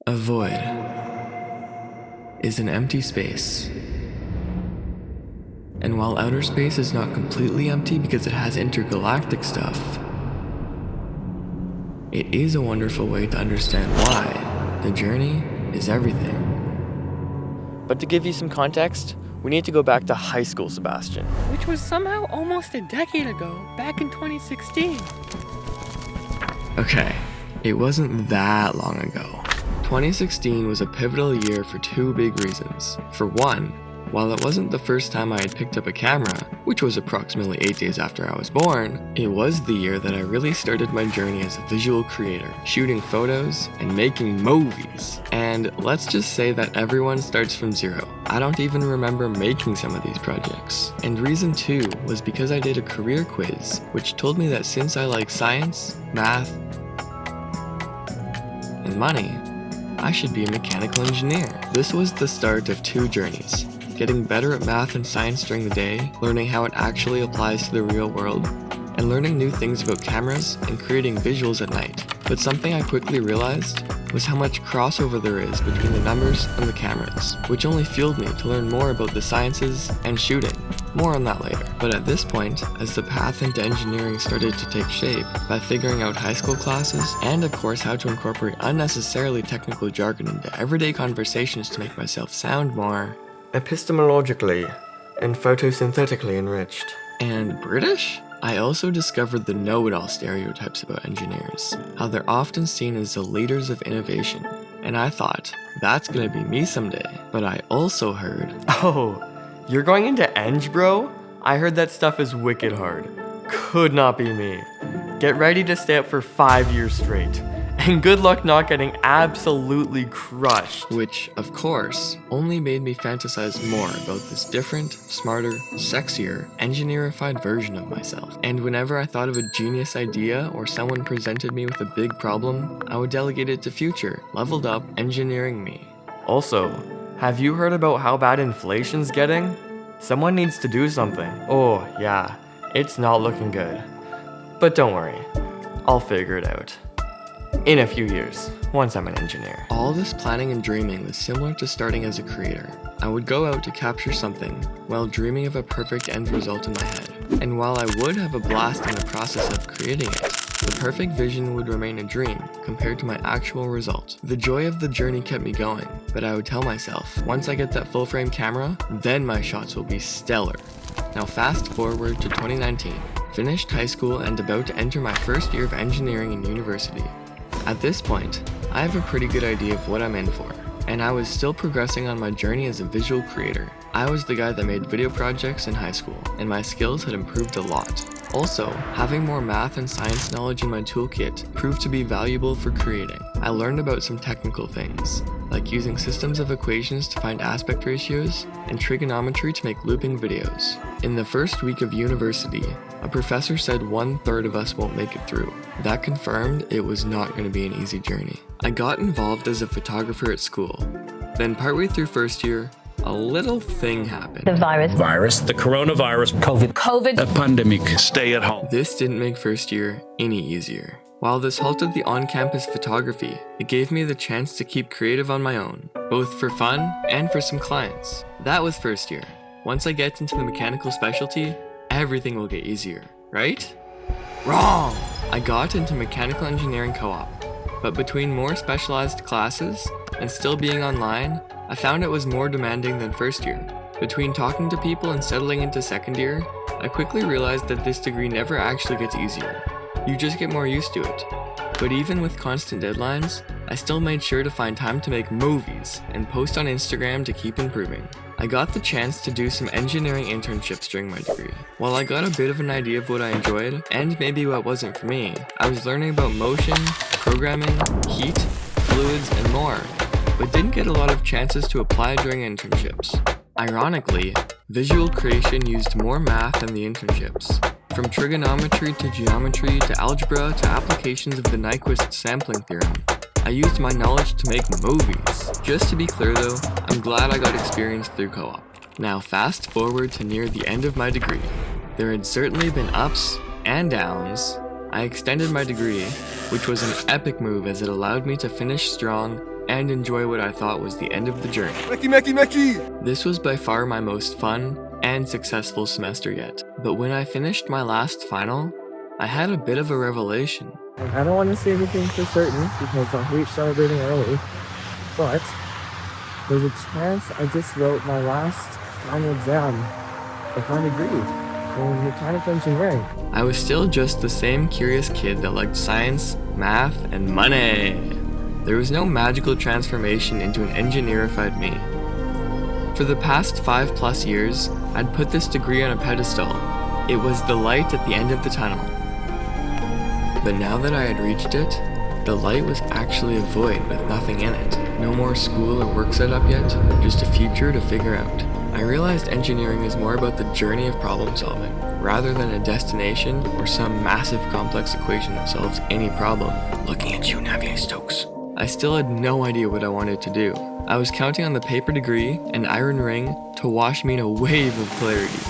A void is an empty space. And while outer space is not completely empty because it has intergalactic stuff, it is a wonderful way to understand why the journey is everything. But to give you some context, we need to go back to high school, Sebastian. Which was somehow almost a decade ago, back in 2016. Okay, it wasn't that long ago. 2016 was a pivotal year for two big reasons. For one, while it wasn't the first time I had picked up a camera, which was approximately 8 days after I was born, it was the year that I really started my journey as a visual creator, shooting photos and making movies. And let's just say that everyone starts from zero. I don't even remember making some of these projects. And reason two was because I did a career quiz, which told me that since I like science, math, and money, I should be a mechanical engineer. This was the start of two journeys. Getting better at math and science during the day, learning how it actually applies to the real world, and learning new things about cameras and creating visuals at night. But something I quickly realized was how much crossover there is between the numbers and the cameras, which only fueled me to learn more about the sciences and shooting. More on that later. But at this point, as the path into engineering started to take shape, by figuring out high school classes, and of course how to incorporate unnecessarily technical jargon into everyday conversations to make myself sound more epistemologically and photosynthetically enriched. And British? I also discovered the know-it-all stereotypes about engineers, how they're often seen as the leaders of innovation, and I thought, that's gonna be me someday. But I also heard, Oh, you're going into Eng, bro? I heard that stuff is wicked hard. Could not be me. Get ready to stay up for 5 years straight. And good luck not getting absolutely crushed. which, of course, only made me fantasize more about this different, smarter, sexier, engineerified version of myself. And whenever I thought of a genius idea or someone presented me with a big problem, I would delegate it to future, leveled up engineering me. Also, have you heard about how bad inflation's getting? Someone needs to do something. Oh, yeah, it's not looking good. But don't worry, I'll figure it out. In a few years, once I'm an engineer. All this planning and dreaming was similar to starting as a creator. I would go out to capture something while dreaming of a perfect end result in my head. And while I would have a blast in the process of creating it, the perfect vision would remain a dream compared to my actual result. The joy of the journey kept me going, but I would tell myself, once I get that full frame camera, then my shots will be stellar. Now fast forward to 2019, finished high school and about to enter my first year of engineering in university. At this point, I have a pretty good idea of what I'm in for, and I was still progressing on my journey as a visual creator. I was the guy that made video projects in high school, and my skills had improved a lot. Also, having more math and science knowledge in my toolkit proved to be valuable for creating. I learned about some technical things, like using systems of equations to find aspect ratios, and trigonometry to make looping videos. In the first week of university, a professor said 1/3 of us won't make it through. That confirmed it was not going to be an easy journey. I got involved as a photographer at school. Then partway through first year, a little thing happened. The virus, The coronavirus, COVID, a pandemic, stay at home. This didn't make first year any easier. While this halted the on-campus photography, it gave me the chance to keep creative on my own, both for fun and for some clients. That was first year. Once I get into the mechanical specialty, everything will get easier, right? Wrong! I got into mechanical engineering co-op, but between more specialized classes and still being online, I found it was more demanding than first year. Between talking to people and settling into second year, I quickly realized that this degree never actually gets easier. You just get more used to it. But even with constant deadlines, I still made sure to find time to make movies and post on Instagram to keep improving. I got the chance to do some engineering internships during my degree. While I got a bit of an idea of what I enjoyed, and maybe what wasn't for me, I was learning about motion, programming, heat, fluids, and more, but didn't get a lot of chances to apply during internships. Ironically, visual creation used more math than the internships. From trigonometry to geometry to algebra to applications of the Nyquist sampling theorem, I used my knowledge to make movies. Just to be clear though, I'm glad I got experience through co-op. Now fast forward to near the end of my degree. There had certainly been ups and downs. I extended my degree, which was an epic move as it allowed me to finish strong and enjoy what I thought was the end of the journey. This was by far my most fun and successful semester yet. But when I finished my last final, I had a bit of a revelation. I don't want to say anything for certain because I hate celebrating early, but there's a chance I just wrote my last final exam of my degree in mechanical engineering. I was still just the same curious kid that liked science, math, and money. There was no magical transformation into an engineerified me. For the past 5+ years, I'd put this degree on a pedestal. It was the light at the end of the tunnel. But now that I had reached it, the light was actually a void with nothing in it. No more school or work set up yet, just a future to figure out. I realized engineering is more about the journey of problem solving, rather than a destination or some massive complex equation that solves any problem. Looking at you, Navier-Stokes. I still had no idea what I wanted to do. I was counting on the paper degree and iron ring to wash me in a wave of clarity.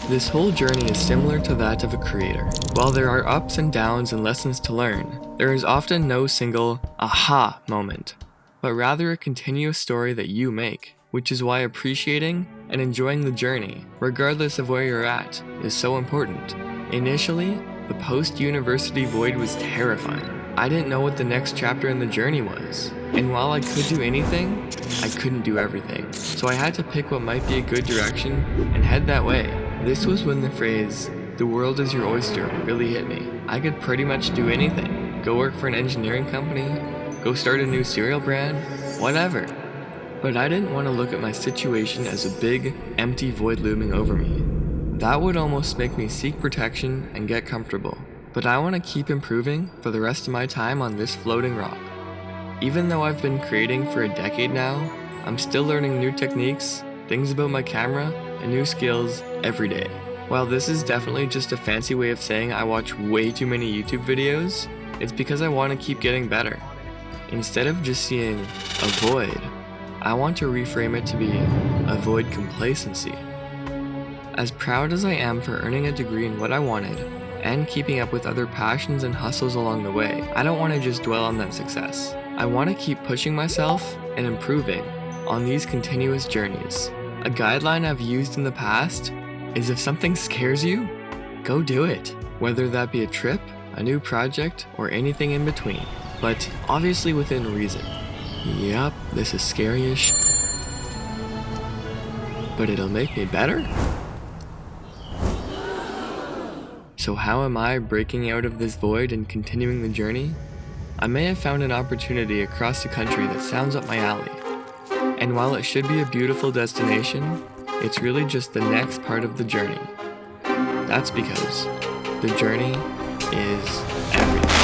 This whole journey is similar to that of a creator. While there are ups and downs and lessons to learn, there is often no single aha moment, but rather a continuous story that you make, which is why appreciating and enjoying the journey, regardless of where you're at, is so important. Initially, the post-university void was terrifying. I didn't know what the next chapter in the journey was, and while I could do anything, I couldn't do everything. So I had to pick what might be a good direction and head that way. This was when the phrase, "the world is your oyster," really hit me. I could pretty much do anything. Go work for an engineering company, go start a new cereal brand, whatever. But I didn't want to look at my situation as a big, empty void looming over me. That would almost make me seek protection and get comfortable. But I want to keep improving for the rest of my time on this floating rock. Even though I've been creating for a decade now, I'm still learning new techniques, things about my camera, and new skills every day. While this is definitely just a fancy way of saying I watch way too many YouTube videos, it's because I want to keep getting better. Instead of just seeing a void, I want to reframe it to be a void complacency. As proud as I am for earning a degree in what I wanted, and keeping up with other passions and hustles along the way, I don't want to just dwell on that success. I want to keep pushing myself and improving on these continuous journeys. A guideline I've used in the past is if something scares you, go do it. Whether that be a trip, a new project, or anything in between. But obviously within reason. Yup, this is scary as but it'll make me better? So how am I breaking out of this void and continuing the journey? I may have found an opportunity across the country that sounds up my alley. And while it should be a beautiful destination, it's really just the next part of the journey. That's because the journey is everything.